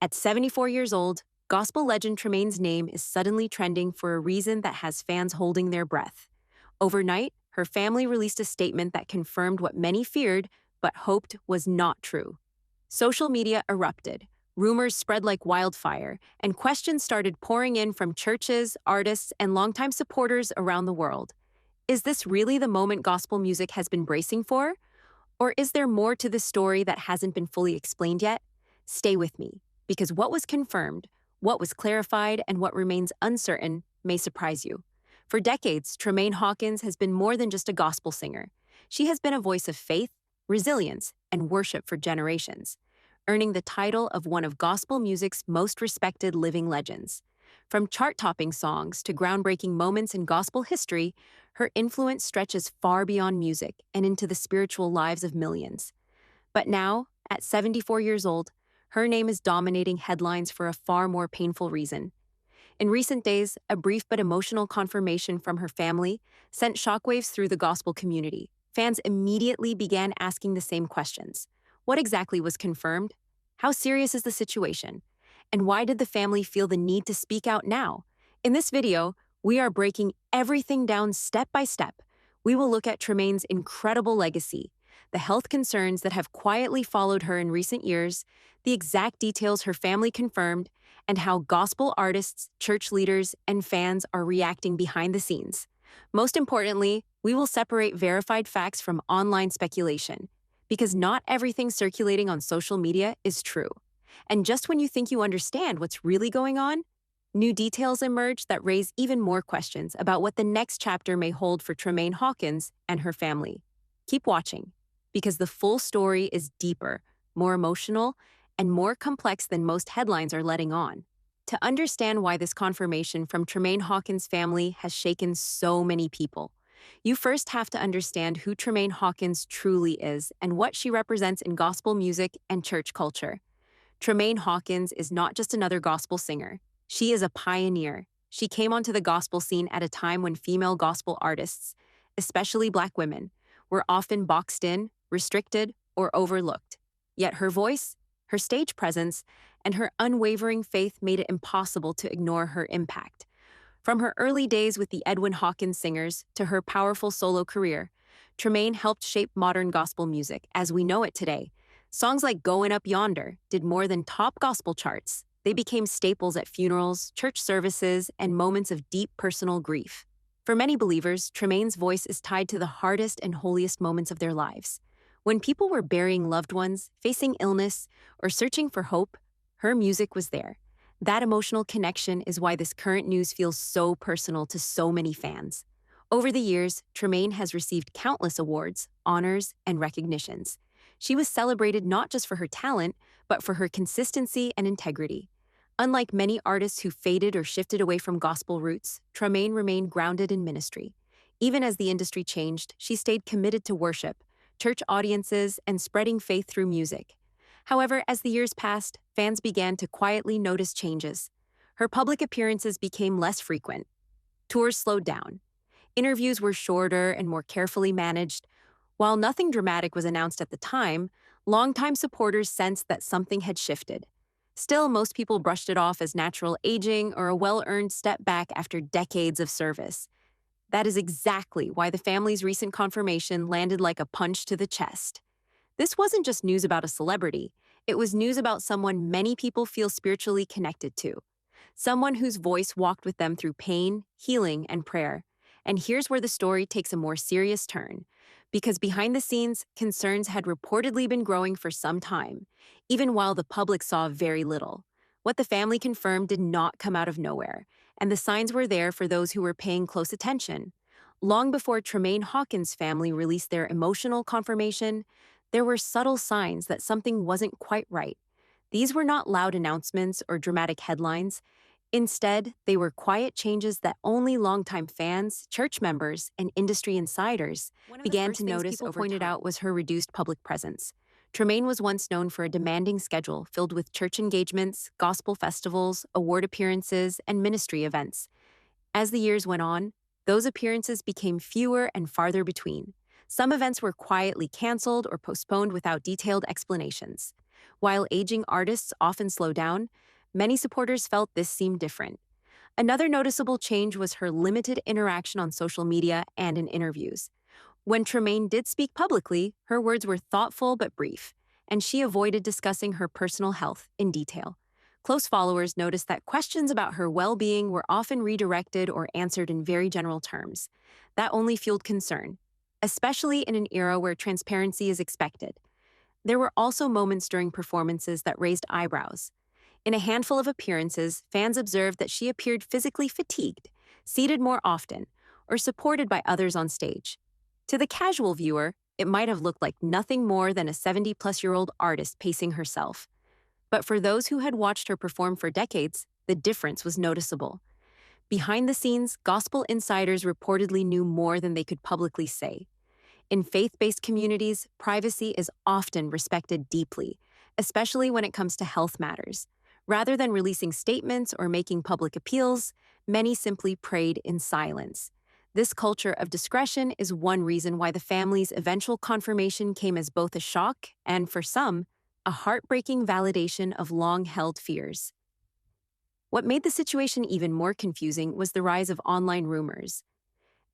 At 74 years old, gospel legend Tremaine's name is suddenly trending for a reason that has fans holding their breath. Overnight, her family released a statement that confirmed what many feared but hoped was not true. Social media erupted. Rumors spread like wildfire, and questions started pouring in from churches, artists, and longtime supporters around the world. Is this really the moment gospel music has been bracing for? Or is there more to the story that hasn't been fully explained yet? Stay with me, because what was confirmed, what was clarified, and what remains uncertain may surprise you. For decades, Tramaine Hawkins has been more than just a gospel singer. She has been a voice of faith, resilience, and worship for generations, earning the title of one of gospel music's most respected living legends. From chart-topping songs to groundbreaking moments in gospel history, her influence stretches far beyond music and into the spiritual lives of millions. But now, at 74 years old, her name is dominating headlines for a far more painful reason. In recent days, a brief but emotional confirmation from her family sent shockwaves through the gospel community. Fans immediately began asking the same questions. What exactly was confirmed? How serious is the situation? And why did the family feel the need to speak out now? In this video, we are breaking everything down step by step. We will look at Tremaine's incredible legacy, the health concerns that have quietly followed her in recent years, the exact details her family confirmed, and how gospel artists, church leaders, and fans are reacting behind the scenes. Most importantly, we will separate verified facts from online speculation, because not everything circulating on social media is true. And just when you think you understand what's really going on, new details emerge that raise even more questions about what the next chapter may hold for Tramaine Hawkins and her family. Keep watching, because the full story is deeper, more emotional, and more complex than most headlines are letting on. To understand why this confirmation from Tramaine Hawkins' family has shaken so many people, you first have to understand who Tramaine Hawkins truly is and what she represents in gospel music and church culture. Tramaine Hawkins is not just another gospel singer. She is a pioneer. She came onto the gospel scene at a time when female gospel artists, especially Black women, were often boxed in, restricted, or overlooked. Yet her voice, her stage presence, and her unwavering faith made it impossible to ignore her impact. From her early days with the Edwin Hawkins Singers to her powerful solo career, Tramaine helped shape modern gospel music as we know it today. Songs like Goin' Up Yonder did more than top gospel charts. They became staples at funerals, church services, and moments of deep personal grief. For many believers, Tramaine's voice is tied to the hardest and holiest moments of their lives. When people were burying loved ones, facing illness, or searching for hope, her music was there. That emotional connection is why this current news feels so personal to so many fans. Over the years, Tramaine has received countless awards, honors, and recognitions. She was celebrated not just for her talent, but for her consistency and integrity. Unlike many artists who faded or shifted away from gospel roots, Tramaine remained grounded in ministry. Even as the industry changed, she stayed committed to worship, church audiences, and spreading faith through music. However, as the years passed, fans began to quietly notice changes. Her public appearances became less frequent. Tours slowed down. Interviews were shorter and more carefully managed. While nothing dramatic was announced at the time, longtime supporters sensed that something had shifted. Still, most people brushed it off as natural aging or a well-earned step back after decades of service. That is exactly why the family's recent confirmation landed like a punch to the chest. This wasn't just news about a celebrity. It was news about someone many people feel spiritually connected to. Someone whose voice walked with them through pain, healing, and prayer. And here's where the story takes a more serious turn. Because behind the scenes, concerns had reportedly been growing for some time, even while the public saw very little. What the family confirmed did not come out of nowhere, and the signs were there for those who were paying close attention. Long before Tramaine Hawkins' family released their emotional confirmation, there were subtle signs that something wasn't quite right. These were not loud announcements or dramatic headlines. Instead, they were quiet changes that only longtime fans, church members, and industry insiders began to notice over time. One of the first things people pointed out was her reduced public presence. Tramaine was once known for a demanding schedule filled with church engagements, gospel festivals, award appearances, and ministry events. As the years went on, those appearances became fewer and farther between. Some events were quietly canceled or postponed without detailed explanations. While aging artists often slow down, many supporters felt this seemed different. Another noticeable change was her limited interaction on social media and in interviews. When Tremaine did speak publicly, her words were thoughtful but brief, and she avoided discussing her personal health in detail. Close followers noticed that questions about her well being were often redirected or answered in very general terms. That only fueled concern, especially in an era where transparency is expected. There were also moments during performances that raised eyebrows. In a handful of appearances, fans observed that she appeared physically fatigued, seated more often, or supported by others on stage. To the casual viewer, it might have looked like nothing more than a 70-plus-year-old artist pacing herself. But for those who had watched her perform for decades, the difference was noticeable. Behind the scenes, gospel insiders reportedly knew more than they could publicly say. In faith-based communities, privacy is often respected deeply, especially when it comes to health matters. Rather than releasing statements or making public appeals, many simply prayed in silence. This culture of discretion is one reason why the family's eventual confirmation came as both a shock and, for some, a heartbreaking validation of long-held fears. What made the situation even more confusing was the rise of online rumors.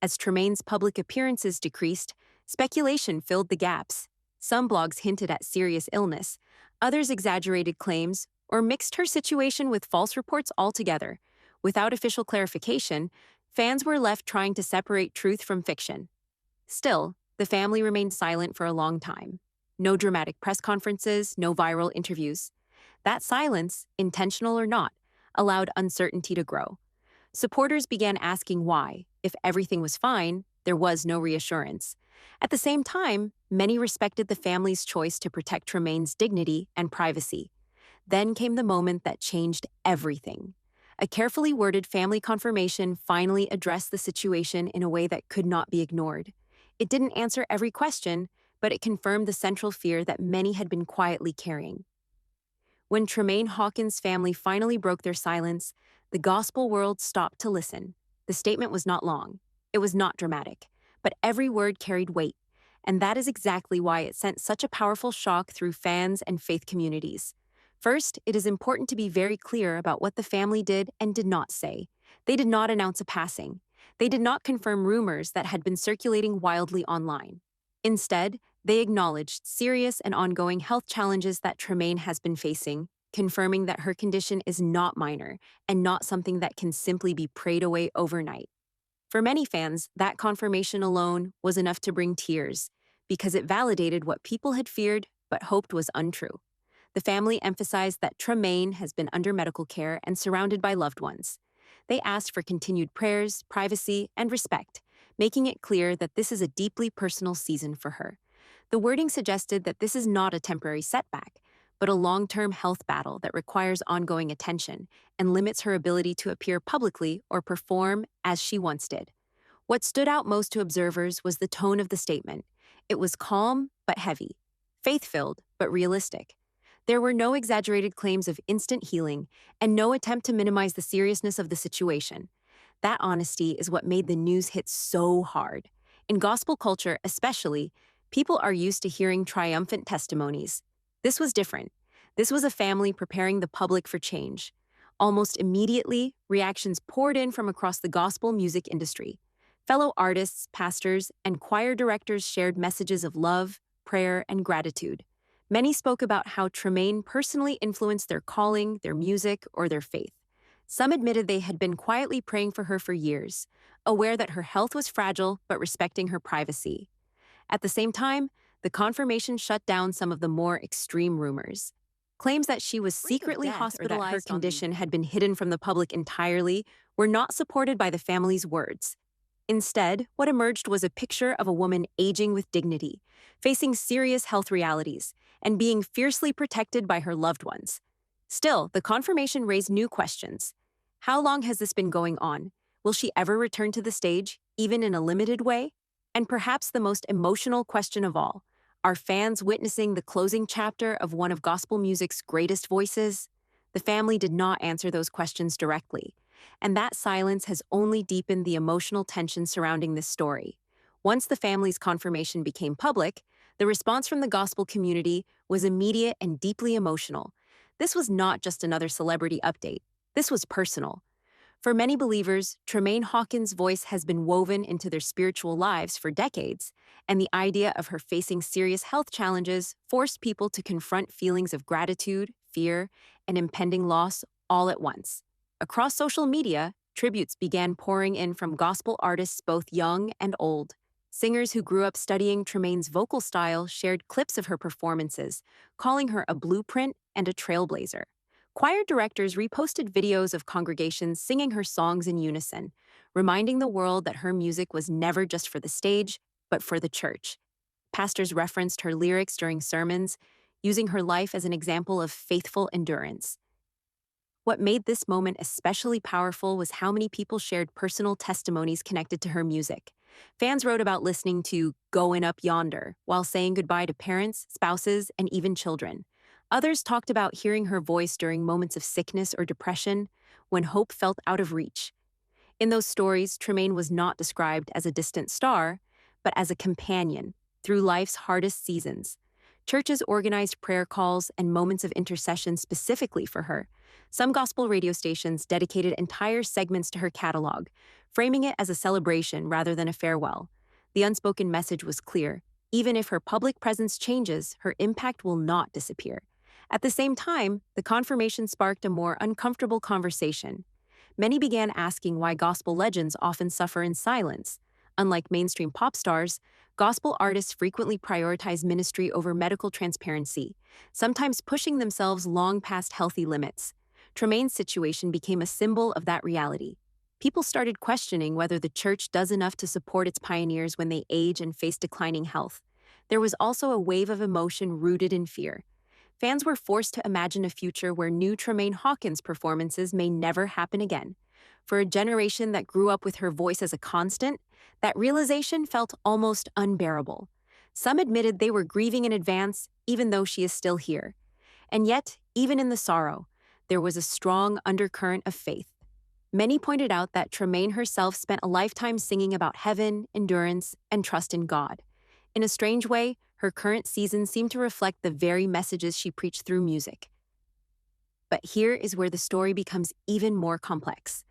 As Tremaine's public appearances decreased, speculation filled the gaps. Some blogs hinted at serious illness, others exaggerated claims, or mixed her situation with false reports altogether. Without official clarification, fans were left trying to separate truth from fiction. Still, the family remained silent for a long time. No dramatic press conferences, no viral interviews. That silence, intentional or not, allowed uncertainty to grow. Supporters began asking why, if everything was fine, there was no reassurance. At the same time, many respected the family's choice to protect Tremaine's dignity and privacy. Then came the moment that changed everything. A carefully worded family confirmation finally addressed the situation in a way that could not be ignored. It didn't answer every question, but it confirmed the central fear that many had been quietly carrying. When Tramaine Hawkins' family finally broke their silence, the gospel world stopped to listen. The statement was not long. It was not dramatic, but every word carried weight, and that is exactly why it sent such a powerful shock through fans and faith communities. First, it is important to be very clear about what the family did and did not say. They did not announce a passing. They did not confirm rumors that had been circulating wildly online. Instead, they acknowledged serious and ongoing health challenges that Tremaine has been facing, confirming that her condition is not minor and not something that can simply be prayed away overnight. For many fans, that confirmation alone was enough to bring tears, because it validated what people had feared but hoped was untrue. The family emphasized that Tremaine has been under medical care and surrounded by loved ones. They asked for continued prayers, privacy, and respect, making it clear that this is a deeply personal season for her. The wording suggested that this is not a temporary setback, but a long-term health battle that requires ongoing attention and limits her ability to appear publicly or perform as she once did. What stood out most to observers was the tone of the statement. It was calm but heavy, faith-filled but realistic. There were no exaggerated claims of instant healing and no attempt to minimize the seriousness of the situation. That honesty is what made the news hit so hard. In gospel culture, especially, people are used to hearing triumphant testimonies. This was different. This was a family preparing the public for change. Almost immediately, reactions poured in from across the gospel music industry. Fellow artists, pastors, and choir directors shared messages of love, prayer, and gratitude. Many spoke about how Tremaine personally influenced their calling, their music, or their faith. Some admitted they had been quietly praying for her for years, aware that her health was fragile but respecting her privacy. At the same time, the confirmation shut down some of the more extreme rumors. Claims that she was secretly hospitalized or that her condition had been hidden from the public entirely were not supported by the family's words. Instead, what emerged was a picture of a woman aging with dignity, facing serious health realities, and being fiercely protected by her loved ones. Still, the confirmation raised new questions. How long has this been going on? Will she ever return to the stage, even in a limited way? And perhaps the most emotional question of all, are fans witnessing the closing chapter of one of gospel music's greatest voices? The family did not answer those questions directly, and that silence has only deepened the emotional tension surrounding this story. Once the family's confirmation became public, The response from the gospel community was immediate and deeply emotional. This was not just another celebrity update, this was personal. For many believers, Tramaine Hawkins' voice has been woven into their spiritual lives for decades, and the idea of her facing serious health challenges forced people to confront feelings of gratitude, fear, and impending loss all at once. Across social media, tributes began pouring in from gospel artists both young and old. Singers who grew up studying Tremaine's vocal style shared clips of her performances, calling her a blueprint and a trailblazer. Choir directors reposted videos of congregations singing her songs in unison, reminding the world that her music was never just for the stage, but for the church. Pastors referenced her lyrics during sermons, using her life as an example of faithful endurance. What made this moment especially powerful was how many people shared personal testimonies connected to her music. Fans wrote about listening to Goin' Up Yonder while saying goodbye to parents, spouses, and even children. Others talked about hearing her voice during moments of sickness or depression when hope felt out of reach. In those stories, Tremaine was not described as a distant star, but as a companion through life's hardest seasons. Churches organized prayer calls and moments of intercession specifically for her. Some gospel radio stations dedicated entire segments to her catalog, framing it as a celebration rather than a farewell. The unspoken message was clear. Even if her public presence changes, her impact will not disappear. At the same time, the confirmation sparked a more uncomfortable conversation. Many began asking why gospel legends often suffer in silence. Unlike mainstream pop stars, gospel artists frequently prioritize ministry over medical transparency, sometimes pushing themselves long past healthy limits. Tremaine's situation became a symbol of that reality. People started questioning whether the church does enough to support its pioneers when they age and face declining health. There was also a wave of emotion rooted in fear. Fans were forced to imagine a future where new Tramaine Hawkins performances may never happen again. For a generation that grew up with her voice as a constant, that realization felt almost unbearable. Some admitted they were grieving in advance, even though she is still here. And yet, even in the sorrow, there was a strong undercurrent of faith. Many pointed out that Tramaine herself spent a lifetime singing about heaven, endurance, and trust in God. In a strange way, her current season seemed to reflect the very messages she preached through music. But here is where the story becomes even more complex.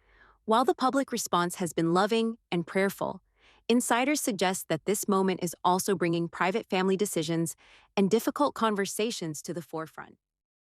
While the public response has been loving and prayerful, insiders suggest that this moment is also bringing private family decisions and difficult conversations to the forefront.